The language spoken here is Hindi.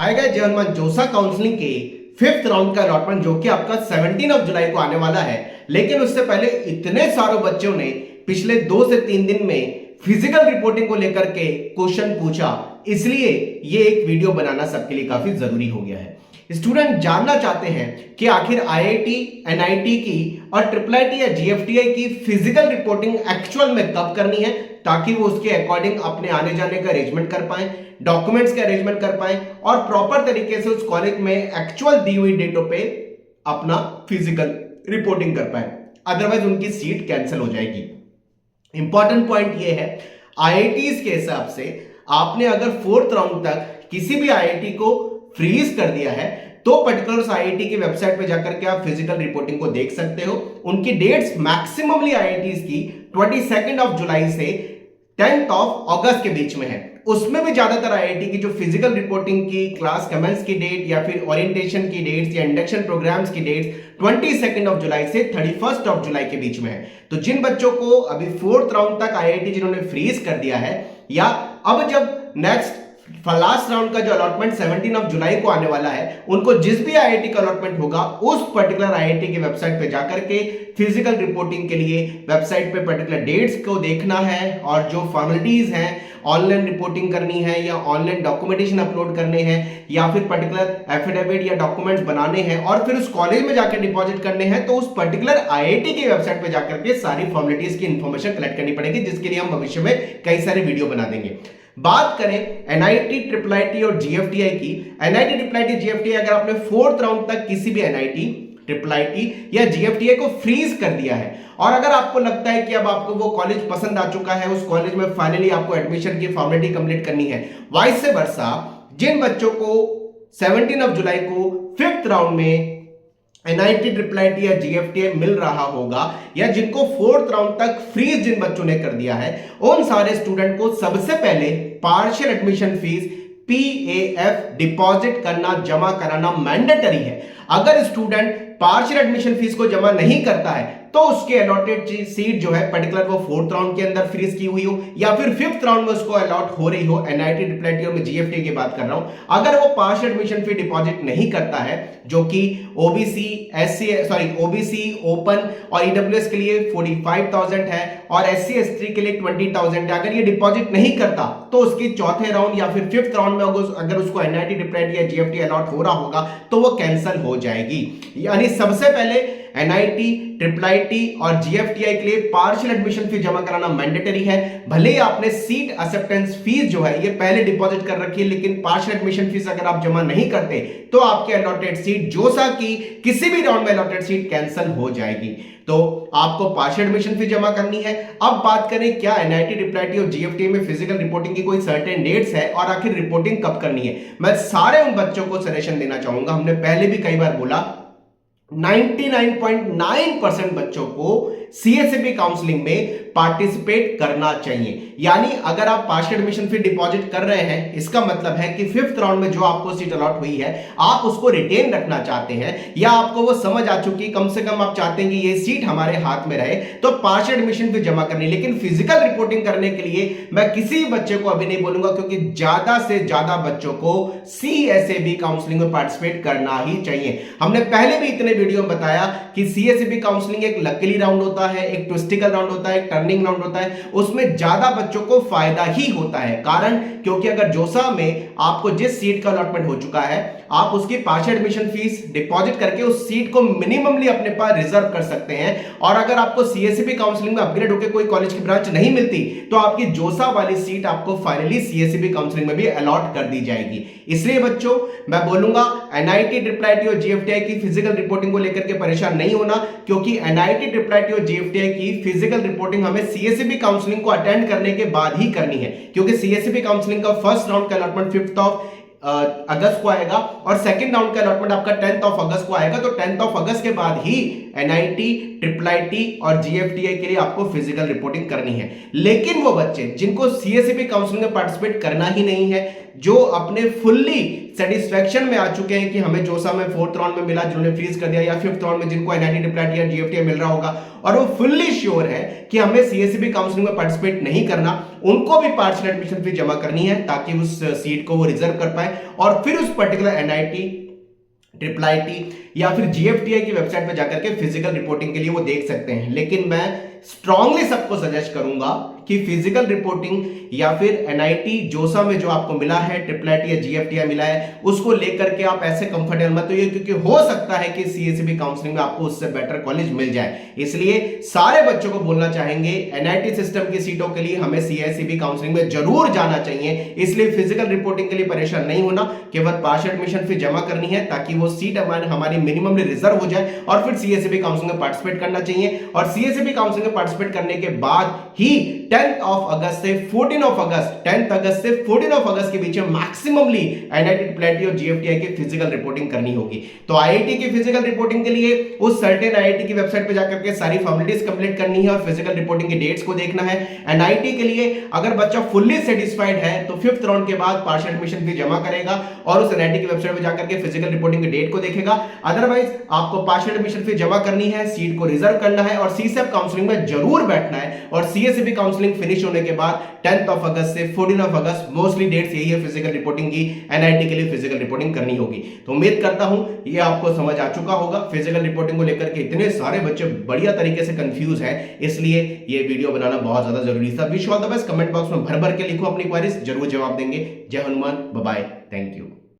आएगा जर्मन जोसा काउंसलिंग के फिफ्थ राउंड का अलॉटमेंट जो कि आपका 17 जुलाई को आने वाला है। लेकिन उससे पहले इतने सारे बच्चों ने पिछले 2 से 3 दिन में फिजिकल रिपोर्टिंग को लेकर के क्वेश्चन पूछा, इसलिए ये एक वीडियो बनाना सबके लिए काफी जरूरी हो गया है। स्टूडेंट जानना चाहते हैं कि आखिर आईआईटी, एनआईटी की और ट्रिपल आईटी या जीएफटीआई की फिजिकल रिपोर्टिंग एक्चुअल में कब करनी है, ताकि वो उसके अकॉर्डिंग अपने आने जाने का अरेंजमेंट कर पाए, डॉक्यूमेंट्स के अरेंजमेंट कर पाए और प्रॉपर तरीके से उस कॉलेज में एक्चुअल दी हुई डेटों पे अपना फिजिकल रिपोर्टिंग कर पाए, अदरवाइज उनकी सीट कैंसिल हो जाएगी। इंपॉर्टेंट पॉइंट ये है, आईआईटीज के हिसाब से आपने अगर 4th राउंड तक किसी भी आईआईटी को फ्रीज कर दिया है तो पर्टिकुलर आईआईटी की वेबसाइट पे जाकर के आप फिजिकल रिपोर्टिंग को देख सकते हो। उनकी डेट्स मैक्सिममली आईआईटीज की 22 जुलाई से 10 अगस्त के बीच में है। उसमें भी ज्यादातर आईआईटी की जो फिजिकल रिपोर्टिंग की क्लास कमेंस की डेट या फिर ओरिएंटेशन की डेट्स या इंडक्शन प्रोग्राम्स की डेट्स 22 जुलाई से 31 जुलाई के बीच में है। तो जिन बच्चों को अभी 4th राउंड तक आईआईटी जिन्होंने फ्रीज कर दिया है, या अब जब नेक्स्ट लास्ट राउंड का जो अलॉटमेंट 17 जुलाई को आने वाला है, उनको जिस भी आईआईटी का अलॉटमेंट होगा उस पर्टिकुलर आईआईटी की वेबसाइट पे जाकर के फिजिकल रिपोर्टिंग के लिए वेबसाइट पे पर्टिकुलर डेट्स को देखना है और जो फॉर्मेलिटीज हैं, ऑनलाइन रिपोर्टिंग करनी है या ऑनलाइन डॉक्यूमेंटेशन अपलोड करने हैं या फिर पर्टिकुलर एफिडेविट या डॉक्यूमेंट्स बनाने हैं और फिर उस कॉलेज में जाकर डिपॉजिट करने हैं, तो उस पर्टिकुलर आईआईटी की वेबसाइट पे जाकर के सारी फॉर्मेलिटीज की इंफॉर्मेशन कलेक्ट करनी पड़ेगी, जिसके लिए हम भविष्य में कई सारे वीडियो बना देंगे। बात करें एनआईटी, ट्रिपल आईटी और जीएफटीआई की। एनआईटी, ट्रिपल आईटी, जीएफटीआई अगर आपने 4th राउंड तक किसी भी एनआईटी, ट्रिपल आईटी या जीएफटीआई को फ्रीज कर दिया है और अगर आपको लगता है कि अब आपको वो कॉलेज पसंद आ चुका है, उस कॉलेज में फाइनली आपको एडमिशन की फॉर्मेलिटी कंप्लीट करनी है, वाइस वर्सा जिन बच्चों को 17 जुलाई को 5th राउंड में एनआईटी, ट्रिपल आईटी या जीएफटीआई मिल रहा होगा या जिनको 4th राउंड तक फ्रीज जिन बच्चों ने कर दिया है, उन सारे स्टूडेंट को सबसे पहले partial admission fees PAF deposit करना, जमा कराना मैंडेटरी है। अगर स्टूडेंट पार्शियल एडमिशन फीस को जमा नहीं करता है तो उसके अलॉटेड सीट जो है पर्टिकुलर वो 4th राउंड के अंदर फ्रीज की हुई हो या फिर 5th राउंड में उसको अलॉट हो रही हो, एनआईटी, ट्रिपल आईटी और मैं जीएफटी की बात कर रहा हूं, अगर वो पार्शियल एडमिशन फी डिपॉजिट नहीं करता है, जो कि ओबीसी, ओबीसी, ओपन और ईडब्ल्यूएस के लिए 45,000 है और एससी एसटी के लिए 20,000 है, अगर ये डिपॉजिट नहीं करता तो उसकी 4th राउंड या फिर 5th राउंड में अगर उसको एनआईटी, ट्रिपल आईटी या जीएफटी अलॉट हो रहा होगा तो वो कैंसिल हो जाएगी। यानी सबसे पहले एनआईटी, ट्रिपल आईटी और जीएफटीआई के लिए पार्शियल एडमिशन फीस जमा कराना मैंडेटरी है। भले ही आपने सीट एक्सेप्टेंस फीस जो है ये पहले डिपॉजिट कर रखी है, लेकिन पार्शियल एडमिशन फीस अगर आप जमा नहीं करते तो आपके अलॉटेड सीट जोसा की किसी भी राउंड में अलॉटेड सीट कैंसिल हो जाएगी। तो आपको पार्शियल एडमिशन फीस जमा करनी है। अब बात करें क्या एनआईटी, ट्रिपल आईटी और जीएफटीआई में फिजिकल रिपोर्टिंग की कोई सर्टेन डेट्स है और आखिर रिपोर्टिंग कब करनी है, मैं सारे उन बच्चों को सजेशन देना चाहूंगा। हमने पहले भी कई बार बोला 99.9% बच्चों को सीएसएबी काउंसलिंग में पार्टिसिपेट करना चाहिए। यानी अगर आप पार्शियल एडमिशन फी डिपॉजिट कर रहे हैं, इसका मतलब है कि 5th राउंड में जो आपको सीट अलॉट हुई है आप उसको रिटेन रखना चाहते हैं या आपको वो समझ आ चुकी, कम से कम आप चाहते हैं कि ये सीट हमारे हाथ में रहे, तो पार्शियल एडमिशन फी जमा करनी। लेकिन फिजिकल रिपोर्टिंग करने के लिए मैं किसी भी बच्चे को अभी नहीं बोलूंगा, क्योंकि ज्यादा से ज्यादा बच्चों को सीएसएबी काउंसलिंग में पार्टिसिपेट करना ही चाहिए। हमने पहले भी इतने वीडियो में बताया कि सीएसएबी काउंसलिंग एक लकीली राउंड होता है, एक ट्विस्टिकल राउंड होता है, एक टर्निंग राउंड होता है, उसमें ज्यादा बच्चों को फायदा ही होता है। कारण क्योंकि अगर जोसा में आपको जिस सीट का अलॉटमेंट हो चुका है, आप उसकी पार्शियल एडमिशन फीस डिपॉजिट करके उस सीट को मिनिममली अपने पास रिजर्व कर सकते हैं और अगर आपको सीएसईबी काउंसलिंग में अपग्रेड होकर कोई कॉलेज की ब्रांच नहीं मिलती तो आपकी जोसा वाली सीट आपको फाइनली सीएसईबी काउंसलिंग में भी अलॉट कर दी जाएगी। इसलिए बच्चों मैं बोलूंगा एनआईटी, ट्रिपल आईटी और जीएफटीआई की फिजिकल रिपोर्टिंग को लेकर के परेशान नहीं होना, क्योंकि एनआईटी, ट्रिपल आईटी और जीएफटीआई की फिजिकल रिपोर्टिंग हमें सीएसईबी काउंसलिंग को अटेंड करने के बाद ही करनी है, क्योंकि सीएसईबी काउंसलिंग का फर्स्ट राउंड का अलॉटमेंट 5 अगस्त को आएगा और सेकंड राउंड का अलॉटमेंट आपका 10 अगस्त को आएगा। तो 10 अगस्त के बाद ही एनआईटी, ट्रिपल आईटी और जीएफटीआई के लिए आपको फिजिकल रिपोर्टिंग करनी है। लेकिन वो बच्चे जिनको सीएसईबी काउंसलिंग में पार्टिसिपेट करना ही नहीं है, जो अपने फुल्ली सेटिस्फेक्शन में आ चुके हैं कि हमें जोसा में 4th राउंड में मिला, जिन्होंने फ्रीज कर दिया, या 5th राउंड में जिनको एनआईटी डिप्लॉयड या जीएफटीआई मिल रहा होगा और वो फुल्ली श्योर है कि हमें सीएसईबी काउंसलिंग में पार्टिसिपेट नहीं करना, उनको भी पार्शियल एडमिशन फीस जमा करनी है ताकि उस सीट को वो रिजर्व कर पाए और फिर उस पर्टिकुलर एनआईटी, ट्रिपल आईटी या फिर जीएफटीआई की वेबसाइट पर जाकर के फिजिकल रिपोर्टिंग के लिए वो देख सकते हैं। लेकिन मैं स्ट्रांगली सबको सजेस्ट करूंगा कि फिजिकल रिपोर्टिंग या फिर एनआईटी जोसा में जो आपको मिला है, ट्रिपल आईटी या जीएफटीआई मिला है, उसको लेकर के आप ऐसे कंफर्टेबल मत होइए, क्योंकि हो सकता है कि सीएसईबी काउंसलिंग में आपको उससे बेटर कॉलेज मिल जाए। इसलिए सारे बच्चों को बोलना चाहेंगे, एनआईटी सिस्टम की सीटों के लिए हमें सीएसईबी काउंसलिंग में जरूर जाना चाहिए। इसलिए फिजिकल रिपोर्टिंग के लिए परेशान नहीं होना, केवल पार्शियल एडमिशन फीस जमा करनी है ताकि वो सीट हमारी मिनिममली रिजर्व हो जाए और फिर सीएसईबी काउंसलिंग में पार्टिसिपेट करना चाहिए। और सीएसईबी काउंसलिंग में पार्टिसिपेट करने के बाद ही 10th अगस्त से 14 अगस्त 10th अगस्त से 14 अगस्त के बीच में मैक्सिममली एनआईटी, ट्रिपल और जीएफटीआई की फिजिकल रिपोर्टिंग करनी होगी। तो आईआईटी की फिजिकल रिपोर्टिंग के लिए उस सर्टेन आईआईटी की वेबसाइट पे जाकर के सारी फॉर्मेलिटीज कंप्लीट करनी है और फिजिकल रिपोर्टिंग के डेट्स को देखना है। एनआईटी के लिए अगर बच्चा फुल्ली सेटिस्फाइड है तो 5th राउंड के बाद पार्शियल एडमिशन फीस जमा करेगा और उस एनआईटी की वेबसाइट पे जाकर के फिजिकल रिपोर्टिंग के डेट को देखेगा। अदरवाइज आपको पार्शियल एडमिशन फीस जमा करनी है, सीट को रिजर्व करना है और सीसेप काउंसलिंग में जरूर बैठना है। और सीएसईबी काउंसलिंग फिनिश होने के बाद 10th अगस्त से 14 अगस्त मोस्टली डेट्स यही है फिजिकल रिपोर्टिंग की, एनआईटी के लिए फिजिकल रिपोर्टिंग करनी होगी। तो उम्मीद करता हूं ये आपको समझ आ चुका होगा। फिजिकल रिपोर्टिंग को लेकर के इतने सारे बच्चे बढ़िया तरीके से कंफ्यूज हैं, इसलिए ये वीडियो बनाना बहुत ज्यादा जरूरी था। Wish all the best. Comment box में भर भर के लिखो अपनी क्वेरीज, जरूर जवाब देंगे। जय Hanuman, bye bye, thank you.